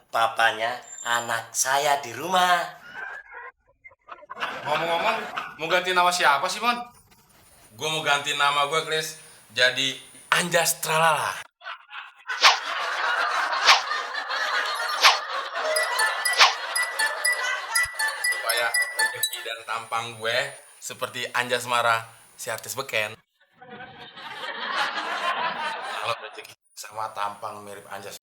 papanya anak saya di rumah. Ngomong-ngomong, mau ganti nama siapa sih, Mon? Gue mau ganti nama gue, Chris, jadi Anjas Tralala. Supaya rezeki dan tampang gue seperti Anjas Mara, si artis beken. Kalau rezeki sama tampang mirip Anjas.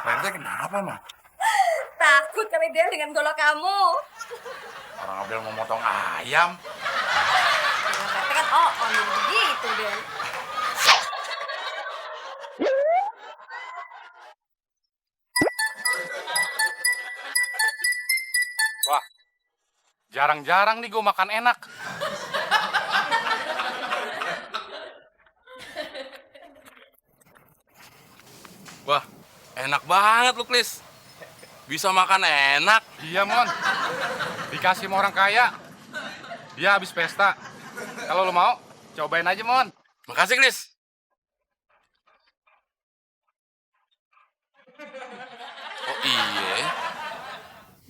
Rente kenapa, Mang? Takut kali Del dengan golok kamu. Orang Abel mau motong ayam. Nah, Rete kan jadi begitu Del. Wah, jarang-jarang nih gue makan enak. Wah, enak banget lu, Chris. Bisa makan enak. Iya, Mon. Dikasih sama orang kaya. Dia habis pesta. Kalau lo mau, cobain aja, Mon. Makasih, Chris. Oh iya,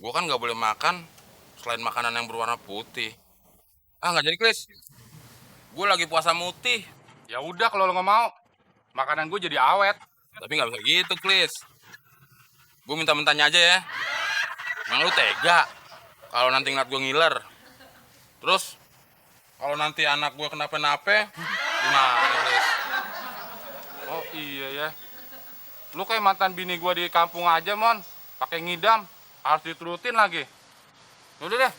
gue kan nggak boleh makan selain makanan yang berwarna putih. Ah, nggak jadi, Chris. Gue lagi puasa mutih. Ya udah kalau lo nggak mau, makanan gue jadi awet. Tapi nggak bisa gitu, Chris. Gue minta-mintanya aja ya. Emang lu tega kalau nanti ngeliat gue ngiler. Terus, kalau nanti anak gue kenapa-napa, gimana, Chris? Oh iya ya. Lu kayak mantan bini gua di kampung aja, Mon. Pakai ngidam, harus diturutin lagi. Udah deh.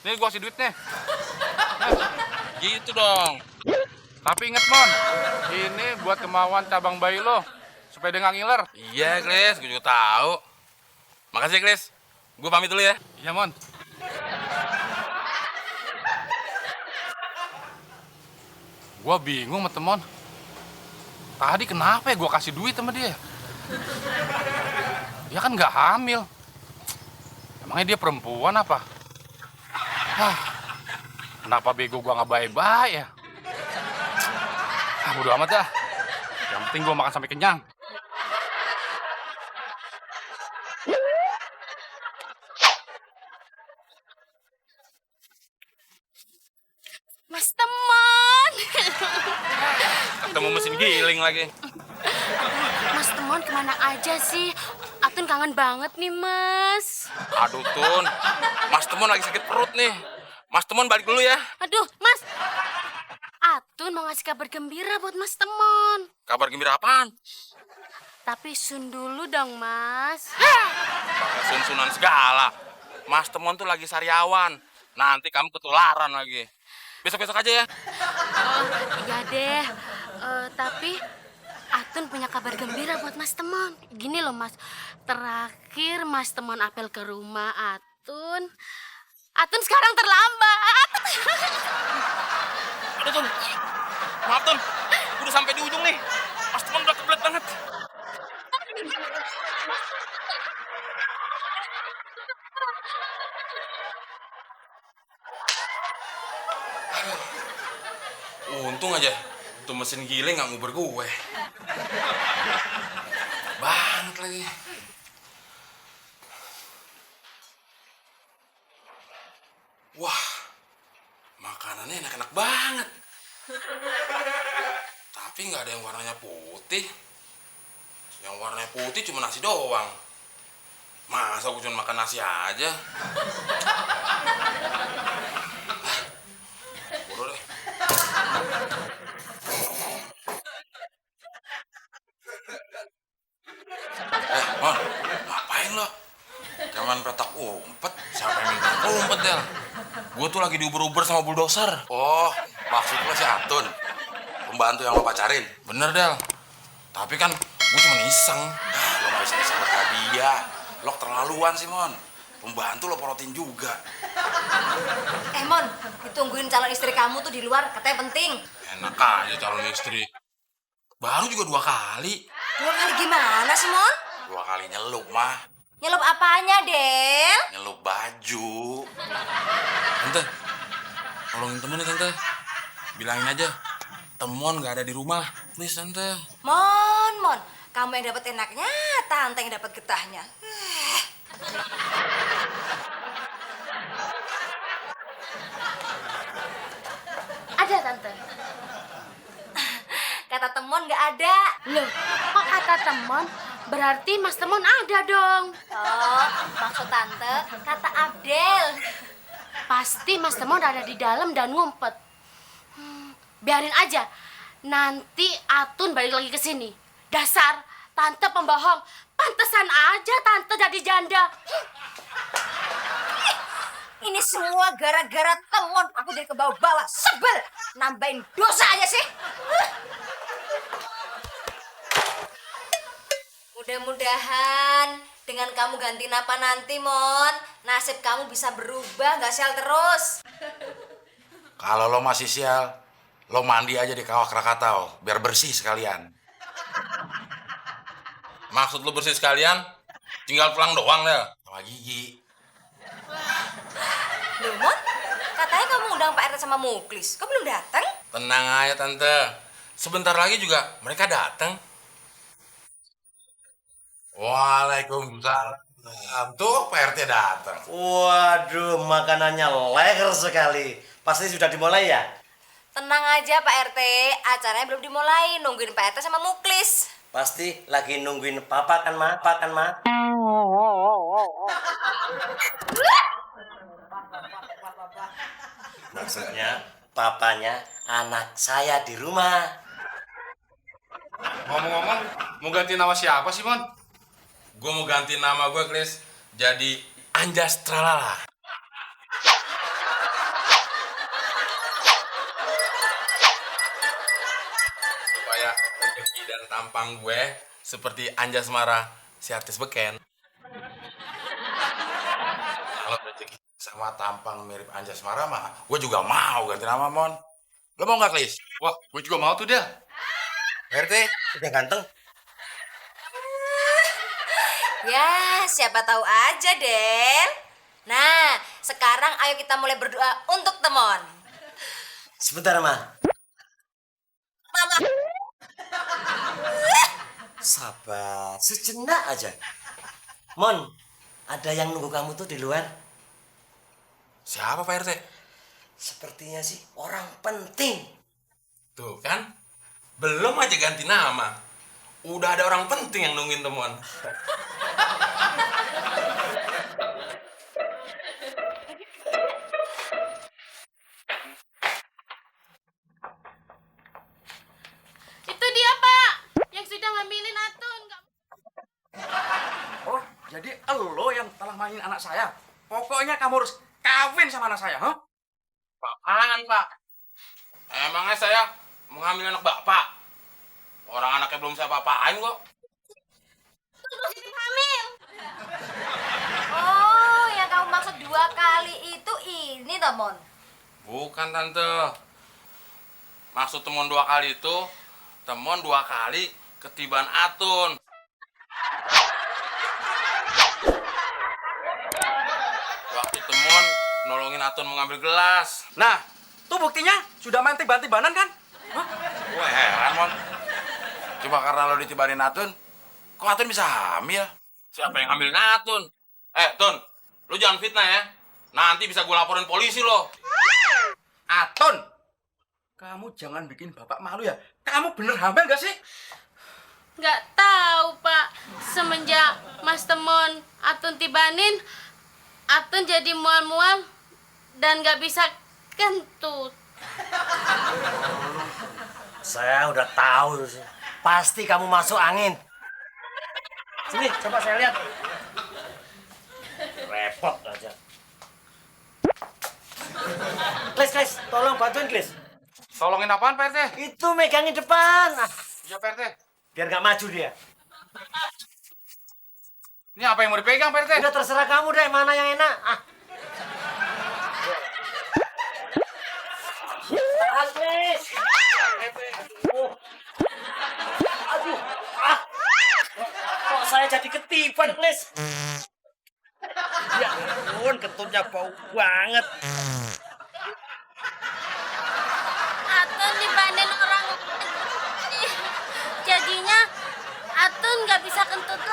Nih gua kasih duit nih. Gitu dong. Tapi inget, Mon. Ini buat kemauan cabang bayi lo. Supaya dia nggak ngiler. Iya, Chris. Gue juga tahu. Makasih, Chris. Gue pamit dulu ya. Iya, Mon. Gua bingung sama temen. Tadi kenapa ya gua kasih duit sama dia? Dia kan nggak hamil. Emangnya dia perempuan apa? Hah, kenapa bego gua nggak baik-baik ya? Ah, bodo amat dah. Yang penting gua makan sampai kenyang. Mas Temon. Ketemu mesin giling lagi. Mas Temon kemana aja sih? Atun kangen banget nih Mas. Aduh, Tun. Mas Temon lagi sakit perut nih. Mas Temon balik dulu ya. Aduh Mas. Atun mau ngasih kabar gembira buat Mas Temon. Kabar gembira apaan? Tapi sun dulu dong Mas. Pakai sun-sunan segala. Mas Temon tuh lagi sariawan. Nanti kamu ketularan lagi. Besok-besok aja ya. Iya deh. Tapi Atun punya kabar gembira buat Mas Temon. Gini loh Mas. Terakhir Mas Temon apel ke rumah Atun. Atun sekarang terlambat. Aduh, Tun. Maaf, Tun. Udah sampai di ujung nih. Mas Temon udah kebelet banget. Untung aja tuh mesin giling nggak nguber gue. Banget lagi. Wah, makanannya enak-enak banget. Tapi nggak ada yang warnanya putih. Yang warnanya putih cuma nasi doang. Masa gue cuma makan nasi aja? Bodoh deh. Mon, ngapain lo? Jangan petak umpet. Siapa yang minta umpet, Del? Gue tuh lagi diuber-uber sama bulldozer. Oh, maksud lo si Atun? Pembantu yang lo pacarin? Bener, Del. Tapi kan gue cuma iseng. Lo gak bisa sama dia. Lo keterlaluan sih, Mon. Pembantu lo porotin juga. Mon, ditungguin calon istri kamu tuh di luar, katanya penting. Enak aja calon istri. Baru juga 2 kali. 2 kali gimana sih, Mon? 2 kali nyelup, mah. Nyelup apanya, Del? Nyelup baju. Tante, tolongin temen nih, Tante. bilangin aja Temon nggak ada di rumah. Please tante. Mon, kamu yang dapat enaknya, tante yang dapat getahnya. Ada tante. Kata Temon nggak ada. Loh, kok kata Temon? Berarti Mas Temon ada dong. Oh, maksud tante kata Abdel. Pasti Mas Temon ada di dalam dan ngumpet. Biarin aja. Nanti Atun balik lagi ke sini. Dasar tante pembohong. Pantesan aja tante jadi janda. Ini semua gara-gara Temon. Aku jadi kebawa-bawa. Sebel. Nambahin dosa aja sih. Mudah-mudahan dengan kamu ganti napa nanti, Mon, nasib kamu bisa berubah, nggak sial terus. Kalau lo masih sial, lo mandi aja di kawah Krakatau biar bersih sekalian. Maksud lu bersih sekalian? Tinggal pulang doang deh. Sama Gigi. Loh, Mon, katanya kamu undang Pak RT sama Muklis. Kok belum datang? Tenang aja tante. Sebentar lagi juga mereka datang. Waalaikumsalam. Tuh Pak RT datang. Waduh, makanannya leher sekali. Pasti sudah dimulai ya? Tenang aja Pak RT, acaranya belum dimulai. Nungguin Pak RT sama Muklis. Pasti lagi nungguin papa kan, Ma? Papa kan, Ma? Maksudnya papanya anak saya di rumah. Ngomong-ngomong, mau ganti nama siapa sih, Mon? Gue mau ganti nama gue, Chris. Jadi Anjas Tralala. Supaya rezeki dan tampang gue seperti Anjas Mara, si artis beken. Kalau rezeki sama tampang mirip Anjas Mara mah, gue juga mau ganti nama, Mon. Lo mau nggak, Klis? Wah, gue juga mau tuh, Del. RT? Udah ganteng. Ya, siapa tahu aja, Del. Nah, sekarang ayo kita mulai berdoa untuk Temon. Sebentar, Ma. Mama. Sabar, sejenak aja. Mon, ada yang nunggu kamu tuh di luar. Siapa Pak RT? Sepertinya sih orang penting. Tuh kan, belum aja ganti nama. Udah ada orang penting yang nungguin Temon. Itu dia, Pak. Yang sudah ngambilin Atun. Oh, jadi elo yang telah mainin anak saya. Pokoknya kamu harus kawin sama anak saya, huh? Apaan, Pak? Emangnya saya mengambil anak Bapak? Orang anaknya belum saya apa-apain kok. Oh, yang kamu maksud 2 kali itu ini, Temon. Bukan, Tante. Maksud Temon 2 kali itu, Temon 2 kali ketiban Atun. Waktu Temon nolongin Atun mengambil gelas. Nah, tuh buktinya sudah main tiban-tibanan kan? Hah? Gue heran, Mon. Cuma karena lo ditibanin Atun, kok Atun bisa hamil? Siapa yang ngambil Atun? Tun, lu jangan fitnah ya. Nanti bisa gue laporin polisi lo. Atun, kamu jangan bikin bapak malu ya. Kamu bener hamil gak sih? Nggak tahu, Pak. Semenjak Mas Temon Atun tibanin, Atun jadi mual-mual dan nggak bisa kentut. Saya udah tahu. Pasti kamu masuk angin. Sini, coba saya lihat. Repot aja. Klis, tolong bantuin, Klis. Tolongin apaan, Pak RT? Itu megangin depan. Ah, Iya, Pak RT. biar nggak maju dia. Ini apa yang mau dipegang, Pak RT? Udah terserah kamu deh, mana yang enak. Ah. Tahan, Klis. Oh. Aduh. Ah. Kok saya jadi ketiban, Klis? Ya ampun, kentutnya bau banget. Atun nggak bisa kentut